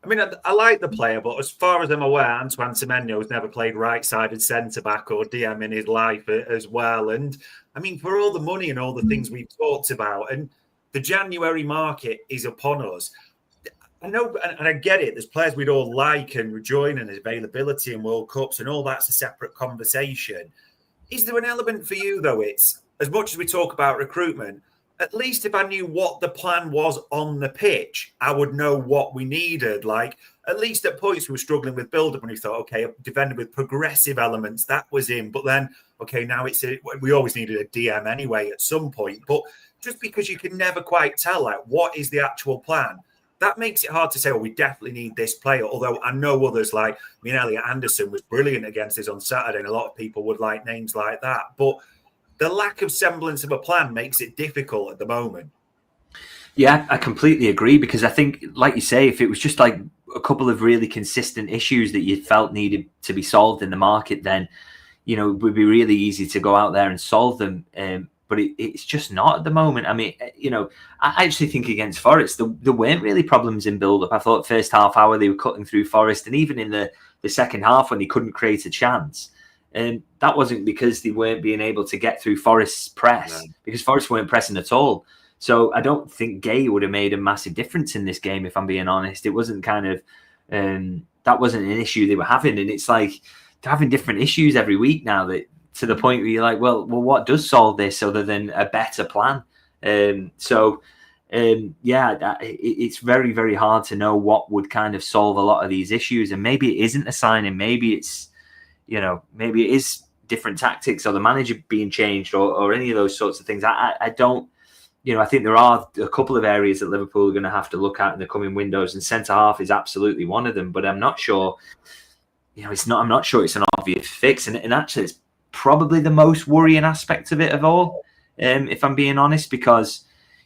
I mean, I like the player, but as far as I'm aware, Antoine Semenyo has never played right-sided centre-back or DM in his life as well. And, I mean, for all the money and all the things we've talked about, and the January market is upon us. I know, and I get it, there's players we'd all like and rejoin, and his availability in World Cups and all that's a separate conversation. Is there an element for you, though? It's, as much as we talk about recruitment, at least if I knew what the plan was on the pitch, I would know what we needed. Like, at least at points we were struggling with build-up and we thought, okay, a defender with progressive elements, that was in. But then, okay, now we always needed a DM anyway at some point. But just because you can never quite tell, like, what is the actual plan? That makes it hard to say, we definitely need this player. Although I know others, like, Elliot Anderson was brilliant against us on Saturday, and a lot of people would like names like that. But the lack of semblance of a plan makes it difficult at the moment. Yeah, I completely agree, because I think, like you say, if it was just like a couple of really consistent issues that you felt needed to be solved in the market, then, it would be really easy to go out there and solve them. But it's just not at the moment. I mean, I actually think against Forest, there weren't really problems in build-up. I thought first half hour they were cutting through Forest, and even in the second half when they couldn't create a chance, and that wasn't because they weren't being able to get through Forest's press, because Forest weren't pressing at all. So I don't think Gay would have made a massive difference in this game, if I'm being honest. It wasn't kind of, that wasn't an issue they were having. And it's like they're having different issues every week now, that to the point where you're like, well, what does solve this other than a better plan? It's very, very hard to know what would kind of solve a lot of these issues. And maybe it isn't a signing. Maybe it's, maybe it is different tactics or the manager being changed or any of those sorts of things. I don't I think there are a couple of areas that Liverpool are going to have to look at in the coming windows, and centre half is absolutely one of them. But I'm not sure. I'm not sure it's an obvious fix, and actually, it's probably the most worrying aspect of it of all, if I'm being honest, because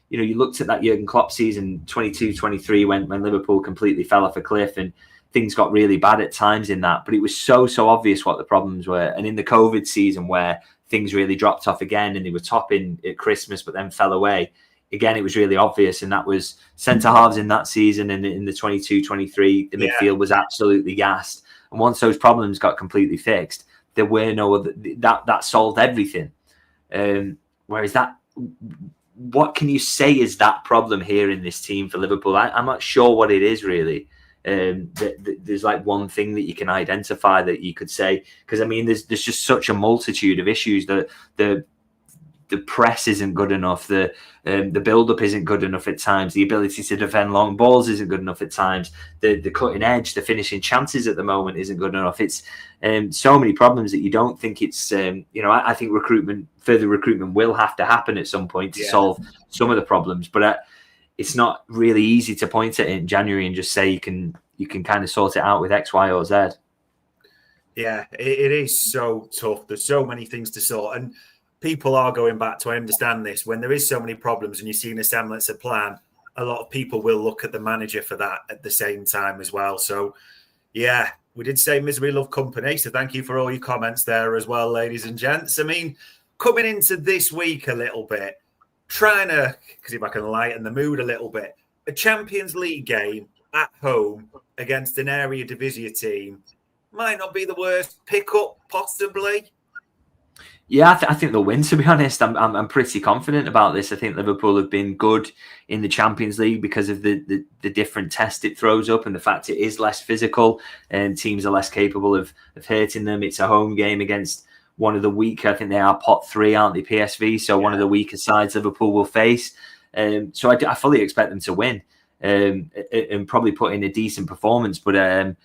you looked at that Jurgen Klopp season 22-23 when Liverpool completely fell off a cliff and things got really bad at times in that, but it was so obvious what the problems were. And in the COVID season where things really dropped off again and they were topping at Christmas but then fell away, again, it was really obvious. And that was centre halves in that season, and in the 22-23, the midfield was absolutely gassed. And once those problems got completely fixed, there were no other, that solved everything. Whereas what can you say is that problem here in this team for Liverpool? I'm not sure what it is really. There's like one thing that you can identify that you could say, because I mean there's just such a multitude of issues. That the press isn't good enough, the build-up isn't good enough at times, the ability to defend long balls isn't good enough at times, the cutting edge, the finishing chances at the moment isn't good enough. It's so many problems that you don't think it's I think further recruitment will have to happen at some point to solve some of the problems, but it's not really easy to point at it in January and just say you can kind of sort it out with X, Y, or Z. Yeah, it is so tough. There's so many things to sort, and people are going back to, I understand this, when there is so many problems and you're seeing a semblance of plan, a lot of people will look at the manager for that at the same time as well. So, yeah, we did say misery love company. So thank you for all your comments there as well, ladies and gents. I mean, coming into this week a little bit, trying to, because if I can lighten the mood a little bit, a Champions League game at home against an area Divizia team might not be the worst pickup, possibly. Yeah, I think they'll win, to be honest. I'm pretty confident about this. I think Liverpool have been good in the Champions League because of the different test it throws up and the fact it is less physical and teams are less capable of hurting them. It's a home game against one of the weaker, I think they are pot 3, aren't they, PSV? So one of the weaker sides Liverpool will face. So I fully expect them to win and probably put in a decent performance. But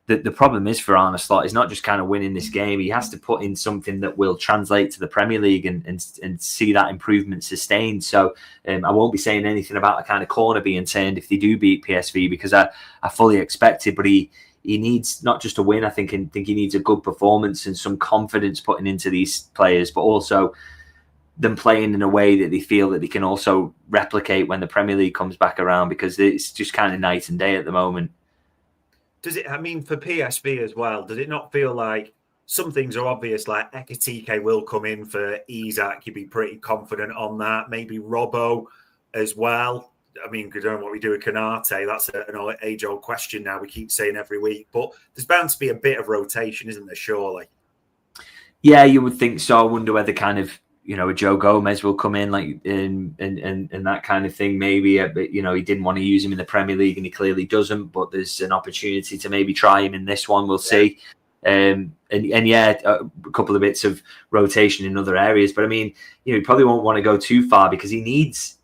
the problem is for Arne Slot is not just kind of winning this game. He has to put in something that will translate to the Premier League and see that improvement sustained. So I won't be saying anything about a kind of corner being turned if they do beat PSV, because I fully expect it. But he needs not just a win. I think he needs a good performance and some confidence putting into these players, but also them playing in a way that they feel that they can also replicate when the Premier League comes back around, because it's just kind of night and day at the moment. Does it, I mean, for PSV as well, does it not feel like some things are obvious, like Ekitike will come in for Isak, you'd be pretty confident on that. Maybe Robbo as well. I mean, I don't know what we do with Konate. That's an age-old question now. We keep saying every week. But there's bound to be a bit of rotation, isn't there, surely? Yeah, you would think so. I wonder whether kind of, a Joe Gomez will come in like and that kind of thing. Maybe, but he didn't want to use him in the Premier League, and he clearly doesn't. But there's an opportunity to maybe try him in this one. We'll see. A couple of bits of rotation in other areas. But I mean, he probably won't want to go too far, because he needs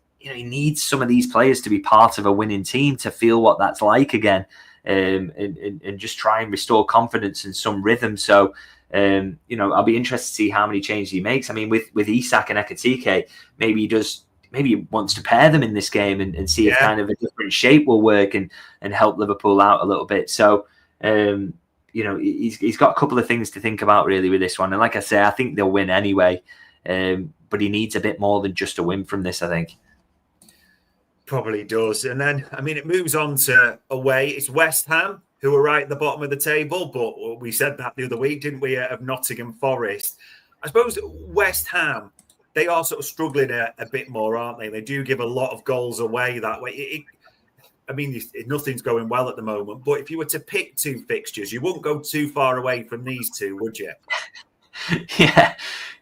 some of these players to be part of a winning team to feel what that's like again, and just try and restore confidence and some rhythm. So. I'll be interested to see how many changes he makes. I mean, with Isak and Ekitike, maybe he wants to pair them in this game and see if kind of a different shape will work and help Liverpool out a little bit. So, he's got a couple of things to think about really with this one. And like I say, I think they'll win anyway. But he needs a bit more than just a win from this, I think. Probably does. And then, I mean, it moves on to away. It's West Ham, who are right at the bottom of the table, but we said that the other week, didn't we, of Nottingham Forest. I suppose West Ham, they are sort of struggling a bit more, aren't they? They do give a lot of goals away that way. Nothing's going well at the moment, but if you were to pick two fixtures, you wouldn't go too far away from these two, would you?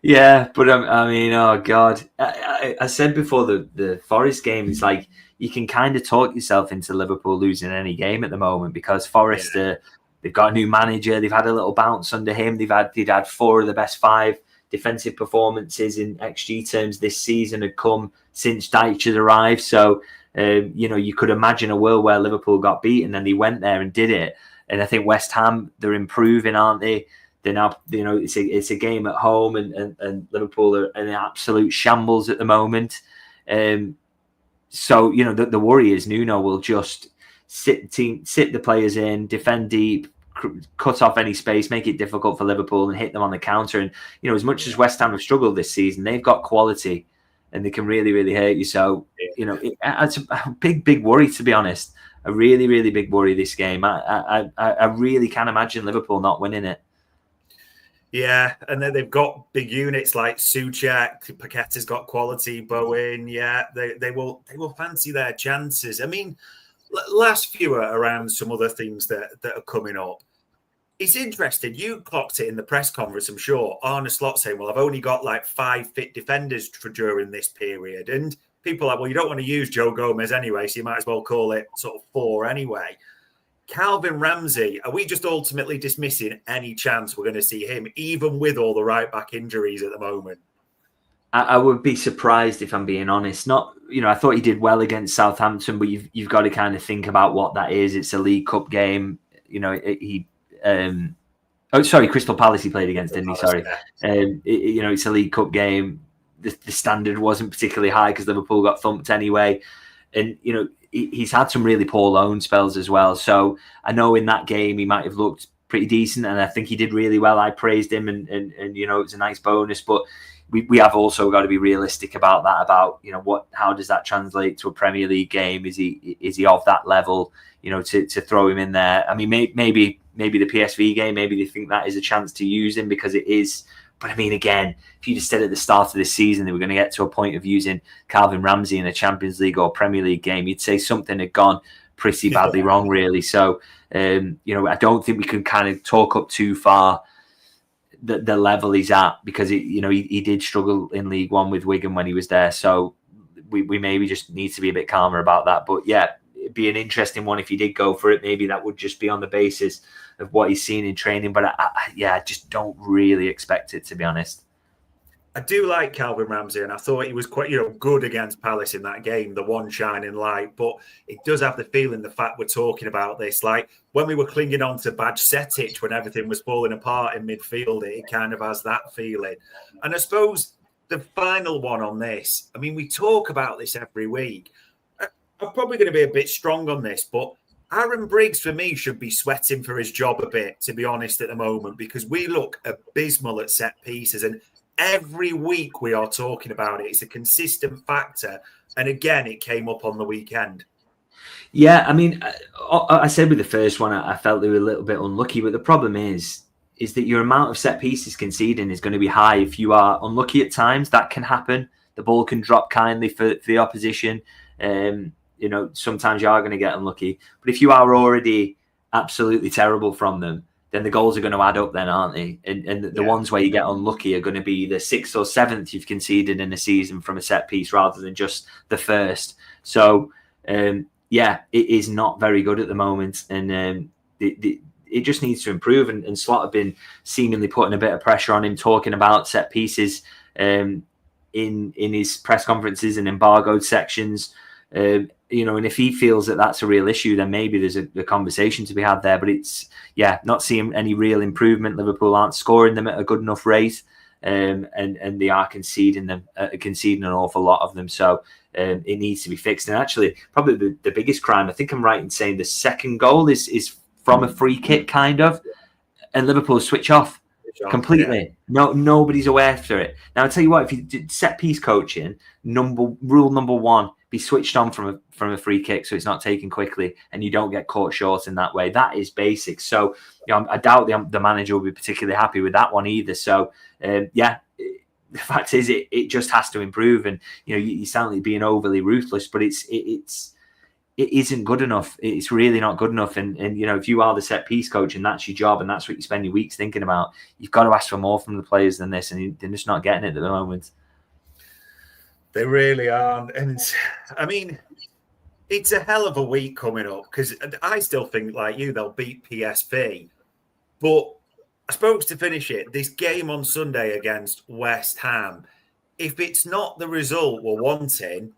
Yeah, but I mean, oh God. I said before the Forest game, it's like, you can kind of talk yourself into Liverpool losing any game at the moment, because Forest, they've got a new manager. They've had a little bounce under him. They'd had 4 of the best 5 defensive performances in XG terms this season had come since Dyche had arrived. So, you could imagine a world where Liverpool got beaten and they went there and did it. And I think West Ham, they're improving, aren't they? They're now, it's a game at home, and Liverpool are in absolute shambles at the moment. So, the worry is Nuno will just sit the players in, defend deep, cut off any space, make it difficult for Liverpool and hit them on the counter. And, as much as West Ham have struggled this season, they've got quality and they can really, really hurt you. So, it's a big worry, to be honest. A really, really big worry this game. I really can't imagine Liverpool not winning it. Yeah, and then they've got big units like Souček, Paqueta's got quality, Bowen. Yeah, they will fancy their chances. I mean, last few are around some other things that are coming up. It's interesting. You clocked it in the press conference, I'm sure. Arne Slot saying, well, I've only got like 5 fit defenders for during this period. And people are like, well, you don't want to use Joe Gomez anyway, so you might as well call it sort of 4 anyway. Calvin Ramsay, are we just ultimately dismissing any chance we're going to see him, even with all the right-back injuries at the moment? I would be surprised if I'm being honest. Not, I thought he did well against Southampton, but you've got to kind of think about what that is. It's a League Cup game. Crystal Palace he played against, didn't he? Sorry. It's a League Cup game. The standard wasn't particularly high because Liverpool got thumped anyway. And, he's had some really poor loan spells as well. So I know in that game he might have looked pretty decent, and I think he did really well. I praised him, and it's a nice bonus. But we have also got to be realistic about that. About how does that translate to a Premier League game? Is he of that level? To throw him in there. I mean, maybe the PSV game. Maybe they think that is a chance to use him because it is. But I mean, again, if you just said at the start of this season they were going to get to a point of using Calvin Ramsay in a Champions League or Premier League game, you'd say something had gone pretty badly wrong, really. So, I don't think we can kind of talk up too far the level he's at because he did struggle in League One with Wigan when he was there. So we maybe just need to be a bit calmer about that. But yeah, it'd be an interesting one if he did go for it. Maybe that would just be on the basis of what he's seen in training, but I just don't really expect it, to be honest. I do like Calvin Ramsay, and I thought he was quite, good against Palace in that game, the one shining light. But it does have the feeling, the fact we're talking about this, like when we were clinging on to Bajcetic when everything was falling apart in midfield, it kind of has that feeling. And I suppose the final one on this, I mean, we talk about this every week. I'm probably going to be a bit strong on this, but Aaron Briggs, for me, should be sweating for his job a bit, to be honest, at the moment, because we look abysmal at set pieces. And every week we are talking about it. It's a consistent factor. And again, it came up on the weekend. Yeah, I mean, I said with the first one, I felt they were a little bit unlucky. But the problem is that your amount of set pieces conceding is going to be high. If you are unlucky at times, that can happen. The ball can drop kindly for the opposition. Sometimes you are going to get unlucky. But if you are already absolutely terrible from them, then the goals are going to add up then, aren't they? And the ones where you get unlucky are going to be the 6th or 7th you've conceded in a season from a set piece rather than just the first. So, it is not very good at the moment. And it just needs to improve. And Slot have been seemingly putting a bit of pressure on him, talking about set pieces in his press conferences and embargoed sections. And if he feels that that's a real issue, then maybe there's a conversation to be had there. But it's, not seeing any real improvement. Liverpool aren't scoring them at a good enough rate, and they are conceding an awful lot of them. So it needs to be fixed. And actually, probably the biggest crime, I think I'm right in saying the second goal is from a free kick, kind of, and Liverpool switch off completely. Yeah. Nobody's aware for it. Now, I'll tell you what, if you did set piece coaching, rule number 1, be switched on from a free kick so it's not taken quickly and you don't get caught short in that way. That is basic. So I doubt the manager will be particularly happy with that one either. So the fact is it just has to improve. And you sound like being overly ruthless, but it isn't good enough. It's really not good enough. And if you are the set piece coach and that's your job and that's what you spend your weeks thinking about, you've got to ask for more from the players than this, and they're just not getting it at the moment. They really aren't. And I mean, it's a hell of a week coming up because I still think, like you, they'll beat PSV. But I suppose to finish it, this game on Sunday against West Ham, if it's not the result we're wanting,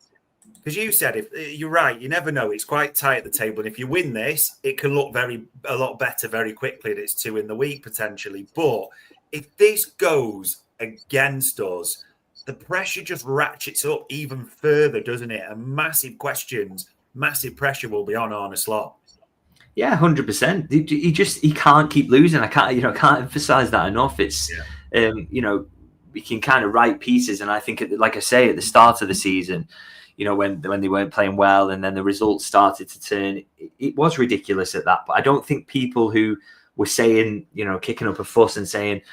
because you said, if you're right, you never know. It's quite tight at the table. And if you win this, it can look a lot better very quickly. It's 2 in the week potentially. But if this goes against us, the pressure just ratchets up even further, doesn't it? And massive questions, massive pressure will be on Arne Slot. Yeah, 100%. He can't keep losing. I can't emphasize that enough. It's we can kind of write pieces, and I think, like I say, at the start of the season, when they weren't playing well, and then the results started to turn, it was ridiculous at that. But I don't think people who were saying, kicking up a fuss and saying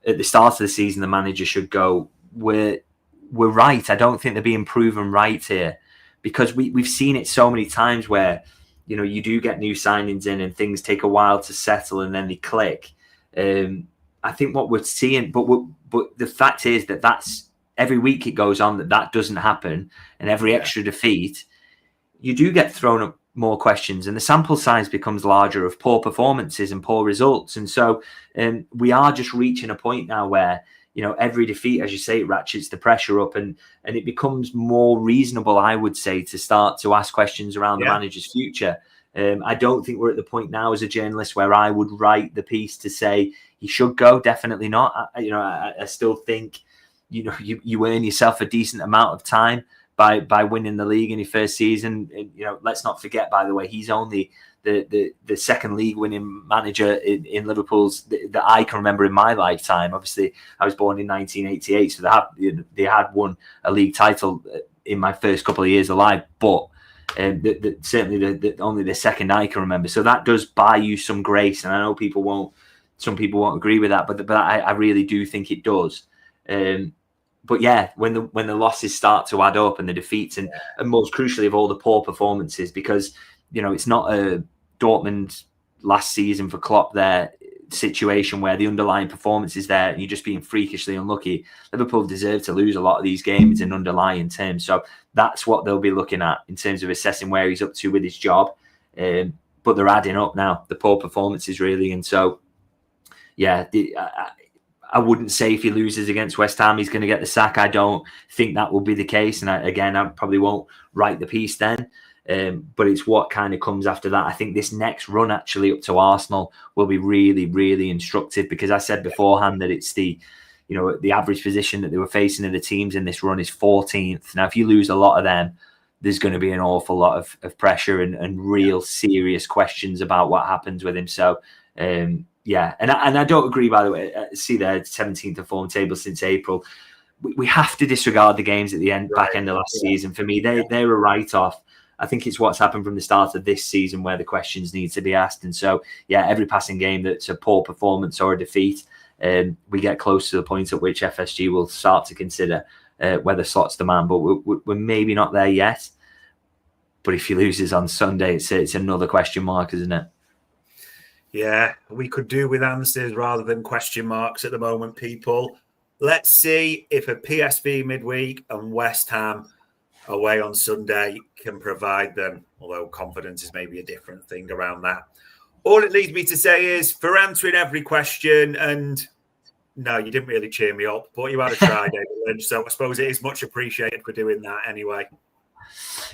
at the start of the season the manager should go, were right. I don't think they're being proven right here, because we've seen it so many times where you do get new signings in and things take a while to settle and then they click. I think what we're seeing, but the fact is that that's every week it goes on that doesn't happen, and every extra defeat, you do get thrown up more questions, and the sample size becomes larger of poor performances and poor results. And so we are just reaching a point now where every defeat, as you say, it ratchets the pressure up, and it becomes more reasonable, I would say, to start to ask questions around the manager's future. I don't think we're at the point now as a journalist where I would write the piece to say he should go. Definitely not. I still think you earn yourself a decent amount of time by winning the league in your first season. And, let's not forget, by the way, he's only the second league winning manager in Liverpool's that I can remember in my lifetime. Obviously, I was born in 1988, so they had won a league title in my first couple of years alive, but certainly only the second I can remember. So that does buy you some grace, and I know some people won't agree with that, but I really do think it does. But yeah, when the losses start to add up and the defeats, and most crucially of all, the poor performances, because it's not a Dortmund last season for Klopp there situation where the underlying performance is there and you're just being freakishly unlucky. Liverpool deserve to lose a lot of these games in underlying terms, so that's what they'll be looking at in terms of assessing where he's up to with his job. But they're adding up now, the poor performances, really. And so I wouldn't say if he loses against West Ham he's going to get the sack. I don't think that will be the case, and I probably won't write the piece then. But it's what kind of comes after that. I think this next run actually up to Arsenal will be really, really instructive, because I said beforehand that it's the average position that they were facing in the teams in this run is 14th. Now, if you lose a lot of them, there's going to be an awful lot of pressure and real serious questions about what happens with him. So, and I don't agree, by the way. See there, 17th of form table since April. We have to disregard the games at the back end of last season. For me, they're a write-off. I think it's what's happened from the start of this season where the questions need to be asked. And so, every passing game that's a poor performance or a defeat, we get close to the point at which FSG will start to consider whether Slot's the man. But we're maybe not there yet. But if he loses on Sunday, it's another question mark, isn't it? Yeah, we could do with answers rather than question marks at the moment, people. Let's see if a PSV midweek and West Ham away on Sunday can provide them, although confidence is maybe a different thing around that. All it leads me to say is, for answering every question, and no, you didn't really cheer me up, but you had a try, David Lynch, so I suppose it is much appreciated for doing that anyway.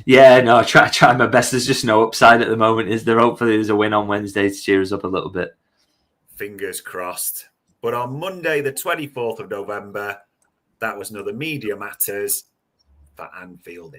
Yeah, no, I try my best. There's just no upside at the moment, is there? Hopefully there's a win on Wednesday to cheer us up a little bit. Fingers crossed. But on Monday, the 24th of November, that was another Media Matters for Anfield.